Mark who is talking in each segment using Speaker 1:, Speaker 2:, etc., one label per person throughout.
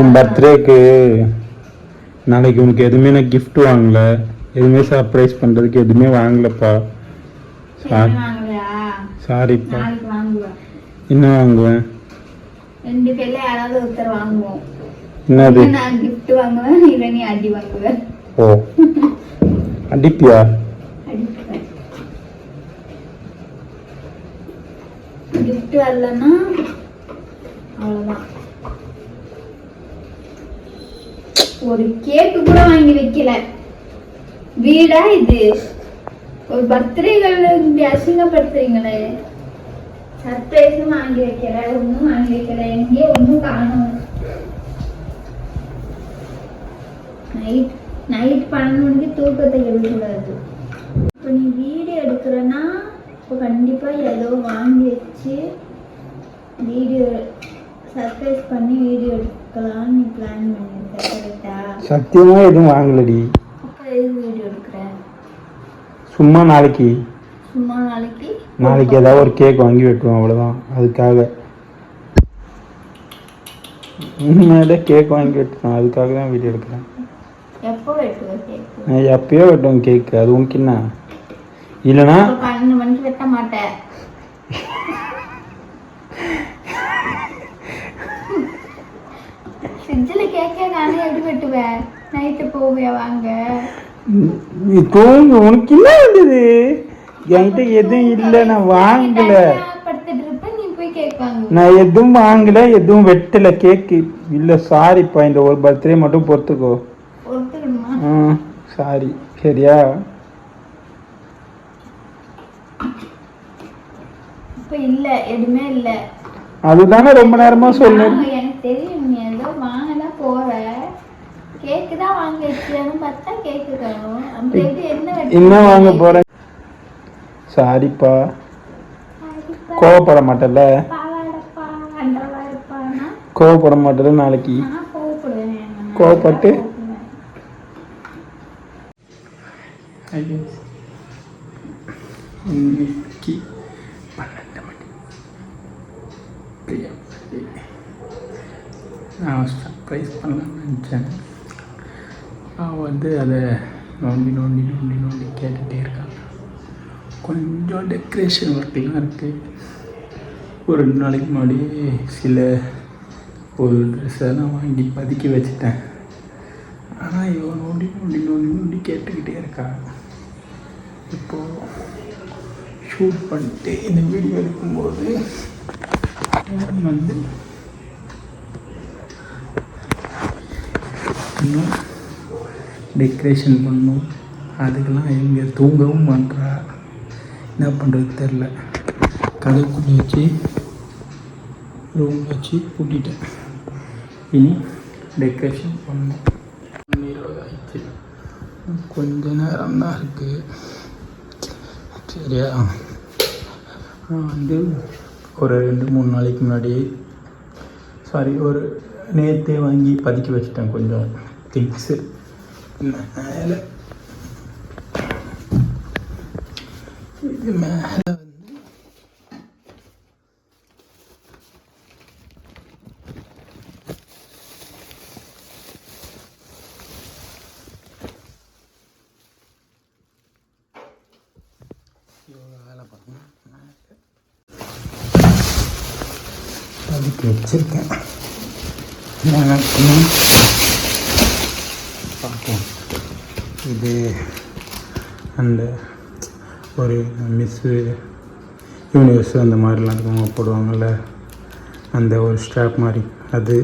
Speaker 1: உன் பர்த்டேக்கு நாளைக்கு உனக்கு எதுவுமே நான் கிஃப்ட் வாங்கல, எதுவுமே சர்ப்ரைஸ் பண்ணுறதுக்கு எதுவுமே வாங்கலப்பா. சாரிப்பா. என்ன வாங்குவேன்?
Speaker 2: ரெண்டு பேர்ல யாராவது ஒருத்தர் வாங்குவோம்.
Speaker 1: என்னது?
Speaker 2: நான் கிஃப்ட் வாங்குவேன், இல்ல நீ அடி வாங்குவேன்.
Speaker 1: ஓ, அடிப்பியா?
Speaker 2: அடிப்பேன். கிஃப்ட் வரலன்னா அவ்வளவுதான். ஒரு கேக்கு கூட வாங்கி வைக்கல. வீடா இது? ஒரு பர்த்டேகள் இப்படி அசிங்கப்படுத்துறீங்களே. சர்ப்ரைஸும் வாங்கி வைக்கல, ஒன்னும் வாங்கி வைக்கல, எங்கேயே ஒன்னும் காணும். நைட் 12 மணிக்கு தூக்கத்தை எடுக்கக்கூடாது. இப்போ நீ வீடியோ எடுக்கிறன்னா இப்போ கண்டிப்பா ஏதோ வாங்கி வச்சு வீடியோ சர்ப்ரைஸ் பண்ணி வீடியோ எடுக்கலாம்னு நீ பிளான் பண்ணிருக்க, கரெக்டா?
Speaker 1: சத்தியமா எதுவும் வாங்கலடி.
Speaker 2: அப்போ எதுக்கு வீடியோ எடுக்கிற?
Speaker 1: சும்மா நாளைக்கு ஏதாவது ஒரு கேக் வாங்கி வெட்டுவோம், அவ்வளோதான். அதுக்காக உண்மையிலே கேக் வாங்கி வெட்டுறோம், அதுக்காக தான் வீடியோ எடுக்கிறேன்.
Speaker 2: எப்போ வெட்டுவேன் கேக்?
Speaker 1: நான் எப்பயோ வெட்டுவேன் கேக்கு, அது உனக்கு என்ன? இல்லைனா
Speaker 2: 12 மணிக்கு வெட்ட மாட்டேன். ஃப்ரிட்ஜில் கேக்கே நானே எப்படி வெட்டுவேன்? நைட்டு போவியா வாங்க?
Speaker 1: நீ தூங்கு, உனக்கு என்ன வந்தது? என்கிட்ட எதுவும் இல்லை, நான் வாங்கல.
Speaker 2: படுத்துட்டு இருப்பேன், நீ போய் கேக் வாங்க.
Speaker 1: நான் எதுவும் வாங்கல, எதுவும் வெட்டல கேக்கு. இல்லை சாரிப்பா, இந்த ஒரு பர்த்டே மட்டும் பொறுத்துக்கோ. சாரி, சரியா?
Speaker 2: இப்ப இல்ல, எதுவுமே இல்ல.
Speaker 1: அதுதானே ரொம்ப நேரமா சொன்னேன்.
Speaker 2: எனக்கு தெரியும் நீ ஏதோ வாங்கலாம் போற. கேக்கு தான் வாங்கி வச்சியான்னு பார்த்தா கேக்கு காணோம். அப்படி என்ன
Speaker 1: வாங்க போறேன்? சாரிப்பா. கோவப்பட மாட்டல? கோவப்பட மாட்டல? நாளைக்கு கோவப்பட்டு இன்னைக்கு 12 மணி நான் சர்ப்ரைஸ் பண்ணலாம்னு நினச்சேன். அவன் வந்து அதை நோண்டி நோண்டி நோண்டி நோண்டி கேட்டுகிட்டே இருக்கான். கொஞ்சம் டெக்கரேஷன் ஒர்க்கெலாம் இருக்குது. ஒரு 2 நாளைக்கு முன்னாடி சில ஒரு ட்ரெஸ்ஸெல்லாம் வாங்கி பதுக்கி வச்சுட்டேன். ஆனால் இவன் நோண்டி நோண்டி நோண்டி நோண்டி கேட்டுக்கிட்டே இருக்கான். இப்போது ஷூட் பண்ணிட்டு இந்த வீடியோ எடுக்கும்போது வந்து இன்னும் டெக்கரேஷன் பண்ணணும். அதுக்கெல்லாம் இங்கே தூங்கவும் பண்ணுறா. என்ன பண்ணுறது தெரில. கதைக்குள்ளே வச்சு ரூமில் வச்சு கூட்டிட்டேன். இனி டெக்கரேஷன் பண்ணணும். 20 ஆயிடுச்சு, கொஞ்ச நேரம் தான் இருக்குது. சரியா? வந்து ஒரு 2-3 நாளைக்கு முன்னாடி ஒரு நேற்றே வாங்கி பதுக்கி வச்சுட்டேன் கொஞ்சம் திங்ஸு. மேலே இது மேலே வந்து வேலை பண்ணணும். அதுக்கு வச்சுருக்கேன். பார்ப்போம். இது அந்த ஒரு மிஸ்ஸு யூனிவர்ஸு அந்த மாதிரிலாம் இருக்கவங்க போடுவாங்கள்ல, அந்த ஒரு ஸ்ட்ராப் மாதிரி, அது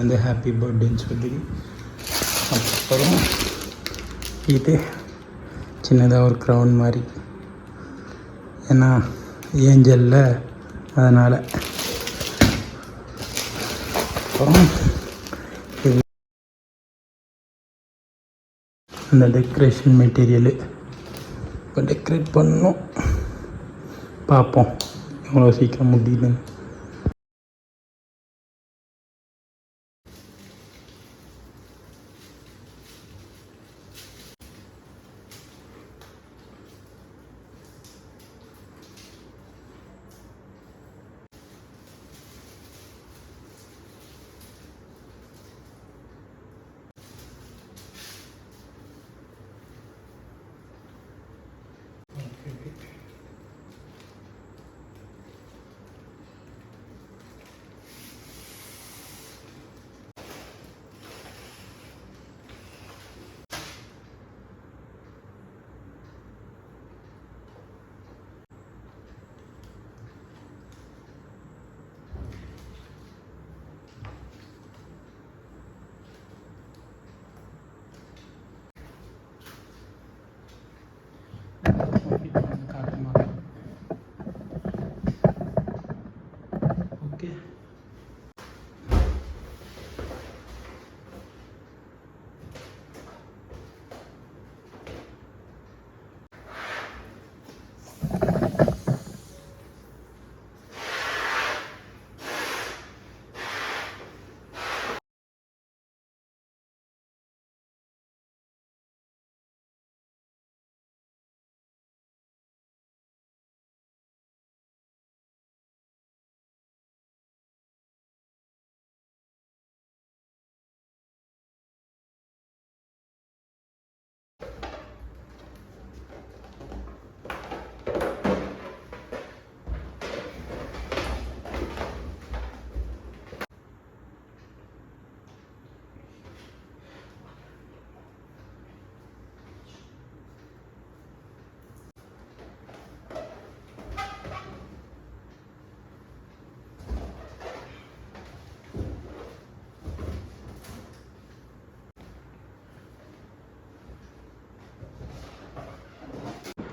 Speaker 1: வந்து ஹாப்பி பர்த்டேன்னு சொல்லி. அப்புறம் இது சின்னதாக ஒரு க்ரௌன் மாதிரி, ஏன்னா ஏஞ்சலில், அதனால். அப்புறம் அந்த டெக்கரேஷன் மெட்டீரியலு இப்போ டெக்கரேட் பண்ணணும். பார்ப்போம் எவ்வளோ சீக்கிரம் முடியுதுன்னு.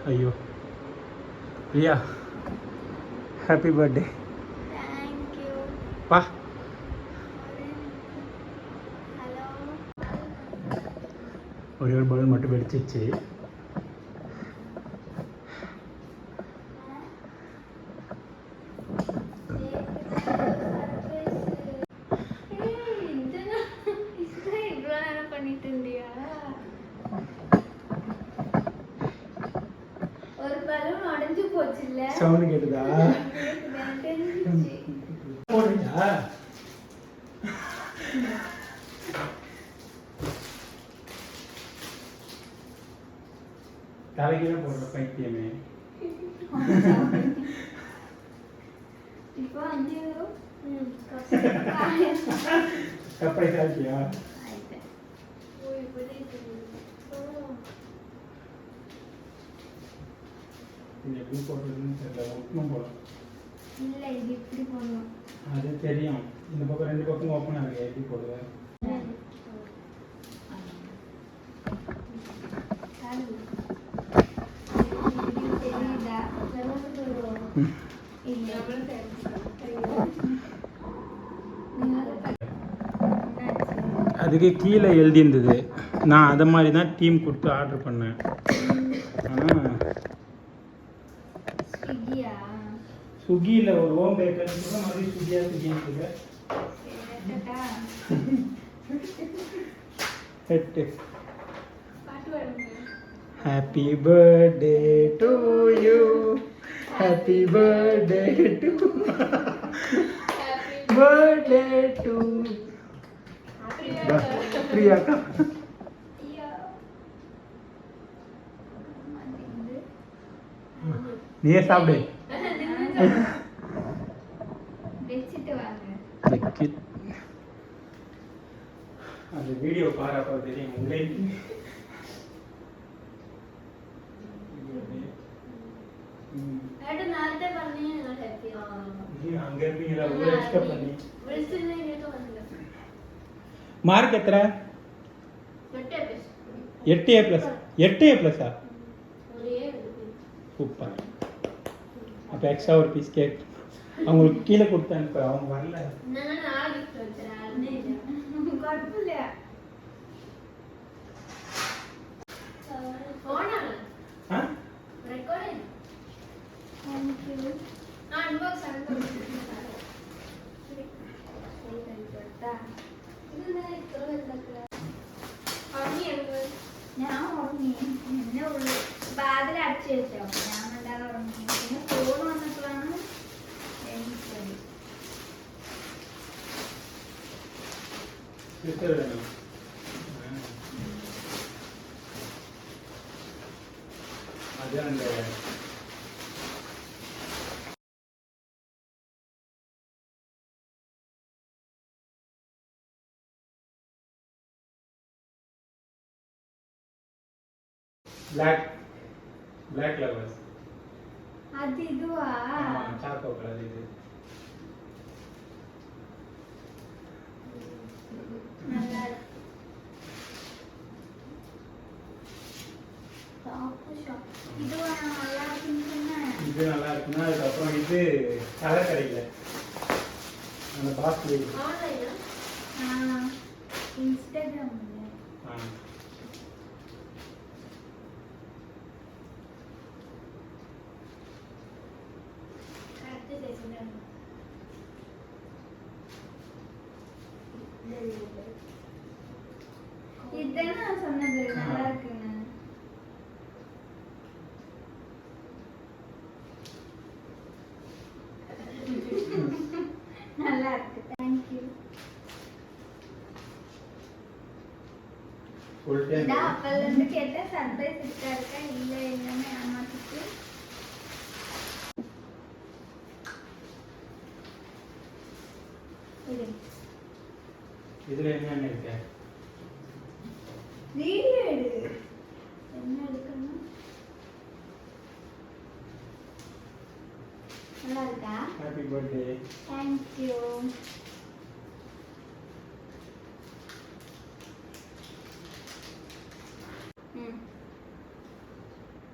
Speaker 1: ஐயோ பிரியா, ஹாப்பி பர்த்டே.
Speaker 2: தேங்க்யூ.
Speaker 1: பா
Speaker 2: ஹலோ.
Speaker 1: ஒரே ஒரு பலூன் மட்டும் வெடிச்சிச்சு. சவுண்டு கேட்டுதா? போடுறியா? தலைக்கீழ போடுற பைத்தியமே.
Speaker 2: இப்போ வந்து
Speaker 1: கப்பை சாப்பிட்டியா? இது எப்படி போடுறதுன்னு தெரியல. ஒட்டும் போல
Speaker 2: இல்லை, இது இப்படி போடணும்.
Speaker 1: அது தெரியும். இந்த பக்கம் 2 பக்கம் ஓப்பன் ஆகுது. எப்படி போடுவேன்? அதுக்கு கீழே எழுதியிருந்தது. நான் அதை மாதிரி தான் டீம் கொடுத்து ஆர்டர் பண்ணேன். ஆனால் ஸ்விக்கியில் ஒரு ஹோம் பேக்கர் கூட மாதிரி ஸ்விக்கின்னு ஹெட்டு. Happy birthday to you, happy birthday to birthday to பிரியாக்கா. நீயே சாப்பிடு. அந்த வீடியோ பாருப்பா தெரியும் உங்களுக்கு. அங்க இருப்பீங்களா? மார்க் எத்தனை? 8A+. 8A+ஆ? சூப்பர். அப்போ எக்ஸ்ட்ரா ஒரு பீஸ் கேக் அவங்களுக்கு கீழே கொடுத்தேன். இப்போ அவங்க வரல.
Speaker 2: ബാതിൽ അടിച്ചു വെച്ചോ? ഞാൻ അല്ലാതെ ഉറങ്ങി. പിന്നെ ഫോൺ വന്നപ്പോഴാണ്
Speaker 1: അതാണ് black lovers.
Speaker 2: அது இதுவா?
Speaker 1: சாக்கோ கலர் இது.
Speaker 2: நல்லா சாக்கோ ஷாப். இதுவா நல்லா இருக்குன்னு?
Speaker 1: இது நல்லா இருக்குன்னா அதுக்கப்புறம் இது கலர் கிடைக்கல. அந்த பாக்ஸ்
Speaker 2: ஆன்லைனா? இன்ஸ்டாகிராம்ல. இதுதான் சொன்னது நல்லா இருக்குன்னு. நல்லா இருக்கு. Thank you. நான் அப்பல இருந்து கேட்டேன் சர்ப்ரைஸ் இருக்கா இல்ல என்னன்னு ஏமாத்திட்டு.
Speaker 1: இதுல என்ன இருக்கு?
Speaker 2: வீடியோ எடு. என்ன எடுக்கணும்? நல்லா இருக்கா?
Speaker 1: Happy birthday.
Speaker 2: Thank you.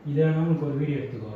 Speaker 1: இதை வேணா உனக்கு ஒரு வீடியோ எடுத்துக்கோ.